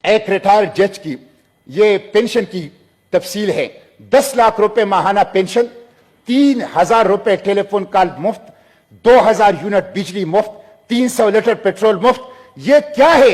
एक रिटायर्ड जज की ये पेंशन की तफसील है। 10 लाख रुपए माहाना पेंशन, 3,000 रुपए टेलीफोन कॉल मुफ्त, 2,000 यूनिट बिजली मुफ्त, 300 लीटर पेट्रोल मुफ्त। ये क्या है?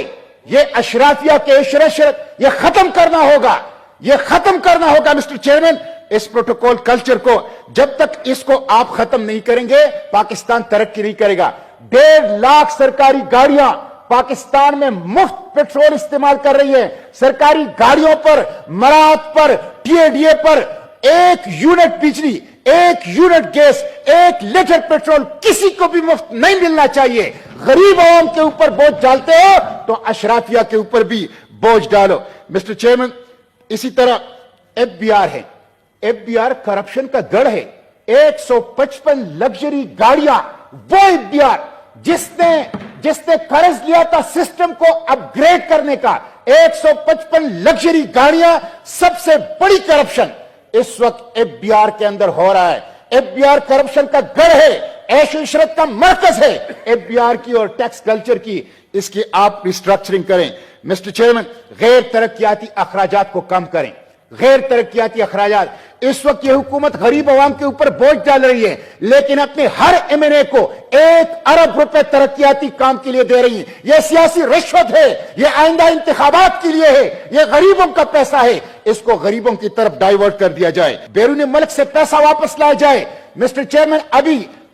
ये अशराफिया के इशरत ये खत्म करना होगा, ये खत्म करना होगा मिस्टर चेयरमैन। इस प्रोटोकॉल कल्चर को जब तक इसको आप खत्म नहीं करेंगे पाकिस्तान तरक्की नहीं करेगा। 1.5 लाख सरकारी गाड़ियां पाकिस्तान में मुफ्त पेट्रोल इस्तेमाल कर रही है। सरकारी गाड़ियों पर, मराहत पर, टीएडीए पर 1 यूनिट बिजली, 1 यूनिट गैस, 1 लीटर पेट्रोल किसी को भी मुफ्त नहीं मिलना चाहिए। गरीब आवाम के ऊपर बोझ डालते हो तो अशराफिया के ऊपर भी बोझ डालो। मिस्टर चेयरमैन, इसी तरह एफबीआर है। एफबीआर करप्शन का गढ़ है। 155 लग्जरी गाड़ियां, वो एफबीआर जिसने कर्ज लिया था सिस्टम को अपग्रेड करने का, 155 लग्जरी गाड़ियां, सबसे बड़ी करप्शन इस वक्त एफबीआर के अंदर हो रहा है। एफबीआर करप्शन का गढ़ है, ऐश इशरत का मरकज है एफबीआर की और टैक्स कल्चर की। इसकी आप रिस्ट्रक्चरिंग करें। मिस्टर चेयरमैन, गैर तरक्याती अखराजात को कम करें। गैर तरक्याती अखराजात, इस वक्त ये हुकूमत गरीब आवाम के ऊपर बोझ डाल रही है, लेकिन अपने हर एमएनए को 1 अरब रुपए तरक्याती काम के लिए दे रही है। यह सियासी रिश्वत है, यह आइंदा इंतखाबात के लिए है, यह गरीबों का पैसा है। इसको गरीबों की तरफ डाइवर्ट कर दिया जाए, बैरून मुल्क से पैसा वापस लाया जाए। मिस्टर चेयरमैन,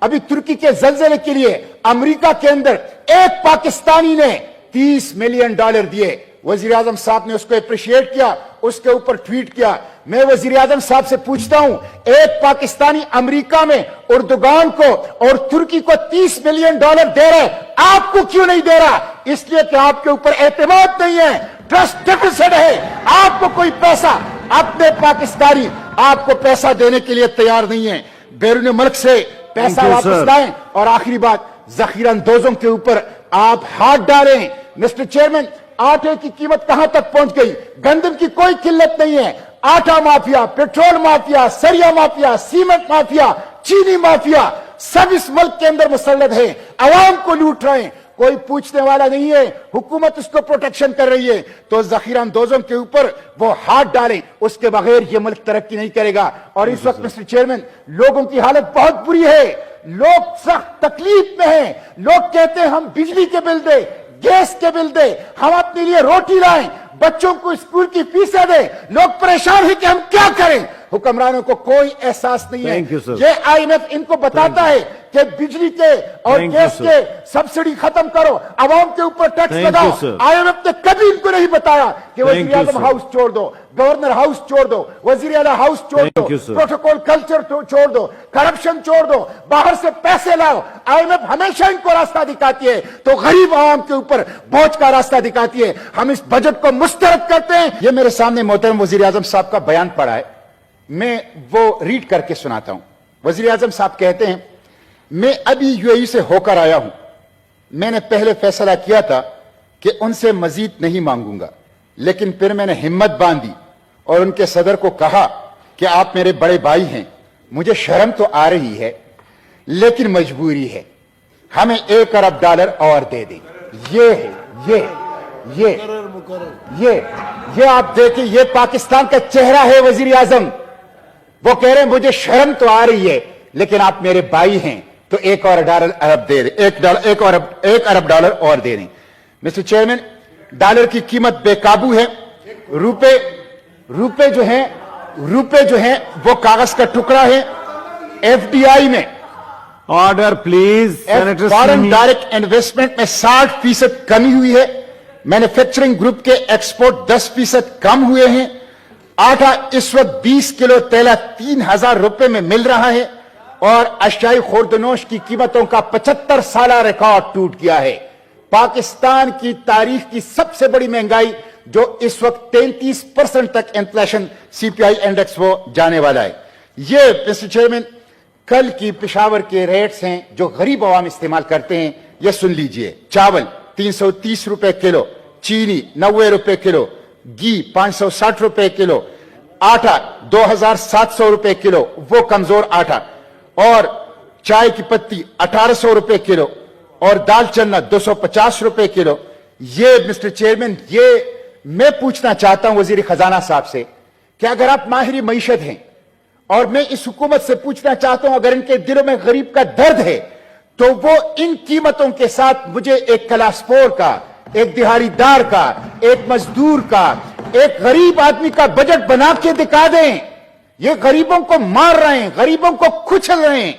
अभी तुर्की के जलजले के लिए अमेरिका के अंदर एक पाकिस्तानी ने $30 मिलियन दिए। वजीर आजम साहब ने उसको अप्रिशिएट किया, उसके ऊपर ट्वीट किया। मैं वजीर आजम साहब से पूछता हूं, एक पाकिस्तानी अमेरिका में उर्दुगान को और तुर्की को $30 मिलियन दे रहे, आपको क्यों नहीं दे रहा? इसलिए कि आपके ऊपर एतमाद नहीं है, ट्रस्ट डेफिसिट है। आपको कोई पैसा, अपने पाकिस्तानी आपको पैसा देने के लिए तैयार नहीं है। बैरून मुल्क से पैसा वापस लाएं। और आखिरी बात, जखीरा अंदोजों के ऊपर आप हाथ डालें। मिस्टर चेयरमैन, आटे की कीमत कहां तक पहुंच गई? गंदम की कोई किल्लत नहीं है। आटा माफिया, पेट्रोल माफिया, सरिया माफिया, सीमेंट माफिया, चीनी माफिया सब इस मुल्क के अंदर मुसल्लत है, अवाम को लूट रहे हैं। कोई पूछने वाला नहीं है, हुकूमत उसको प्रोटेक्शन कर रही है। तो जखीरा अंदोजों के ऊपर वो हाथ डालें, उसके बगैर ये मुल्क तरक्की नहीं करेगा। और इस वक्त मिस्टर चेयरमैन, लोगों की हालत बहुत बुरी है, लोग सख्त तकलीफ में हैं। लोग कहते हैं हम बिजली के बिल दे, गैस के बिल दे, हम अपने लिए रोटी लाएं, बच्चों को स्कूल की फीसें दे। लोग परेशान हैं कि हम क्या करें। हुक्मरानों को कोई एहसास नहीं है। ये आईएमएफ इनको बताता है कि बिजली के और गैस के सब्सिडी खत्म करो, अवाम के ऊपर टैक्स लगाओ। आईएमएफ ने कभी इनको नहीं बताया कि वजीर आजम हाउस छोड़ दो, गवर्नर हाउस छोड़ दो, वजीर आला हाउस छोड़ दो, प्रोटोकॉल कल्चर छोड़ दो, करप्शन छोड़ दो, बाहर से पैसे लाओ। आईएमएफ हमेशा इनको रास्ता दिखाती है तो गरीब आवाम के ऊपर बोझ का रास्ता दिखाती है। हम इस बजट को मुस्तरद करते हैं। ये मेरे सामने मोहतरम वजीर आजम साहब का बयान पड़ा है, मैं वो रीड करके सुनाता हूं। वजीर आजम साहब कहते हैं, मैं अभी यूएई से होकर आया हूं। मैंने पहले फैसला किया था कि उनसे मजीद नहीं मांगूंगा, लेकिन फिर मैंने हिम्मत बांधी और उनके सदर को कहा कि आप मेरे बड़े भाई हैं, मुझे शर्म तो आ रही है लेकिन मजबूरी है, हमें $1 अरब और दे दें। ये आप देखिए, ये पाकिस्तान का चेहरा है वजीर आजम। वो कह रहे हैं मुझे शर्म तो आ रही है लेकिन आप मेरे भाई हैं तो $1 अरब दे दें, $1 अरब और दे दें। मिस्टर चेयरमैन, डॉलर की कीमत बेकाबू है। रुपए जो है वो कागज का टुकड़ा है। एफडीआई में, order please, foreign direct investment में 60% कमी हुई है। मैन्युफैक्चरिंग ग्रुप के एक्सपोर्ट 10% कम हुए हैं। आटा इस वक्त 20 किलो तेला 3,000 रुपए में मिल रहा है और अशियाई खुर्दनोश की कीमतों का 75 साला रिकॉर्ड टूट गया है। पाकिस्तान की तारीख की सबसे बड़ी महंगाई जो इस वक्त 33% तक इन्फ्लेशन सीपीआई इंडेक्स वो जाने वाला है। ये मिस्टर चेयरमैन कल की पेशावर के रेट्स हैं जो गरीब आवाम इस्तेमाल करते हैं, ये सुन लीजिए। चावल 330 रुपए किलो, चीनी 90 रुपए किलो, घी 560 रुपए किलो, आटा 2,700 रुपए किलो, वो कमजोर आटा, और चाय की पत्ती 1,800 रुपए किलो, और दाल चन्ना 250 रुपए किलो। ये मिस्टर चेयरमैन, ये میں پوچھنا چاہتا ہوں وزیر خزانہ صاحب سے کہ اگر آپ ماہر معیشت ہیں اور میں اس حکومت سے پوچھنا چاہتا ہوں اگر ان کے دلوں میں غریب کا درد ہے تو وہ ان قیمتوں کے ساتھ مجھے ایک کلاس 4 کا، ایک دہاڑی دار کا، ایک مزدور کا، ایک غریب آدمی کا بجٹ بنا کے دکھا دیں۔ یہ غریبوں کو مار رہے ہیں، غریبوں کو کچل رہے ہیں۔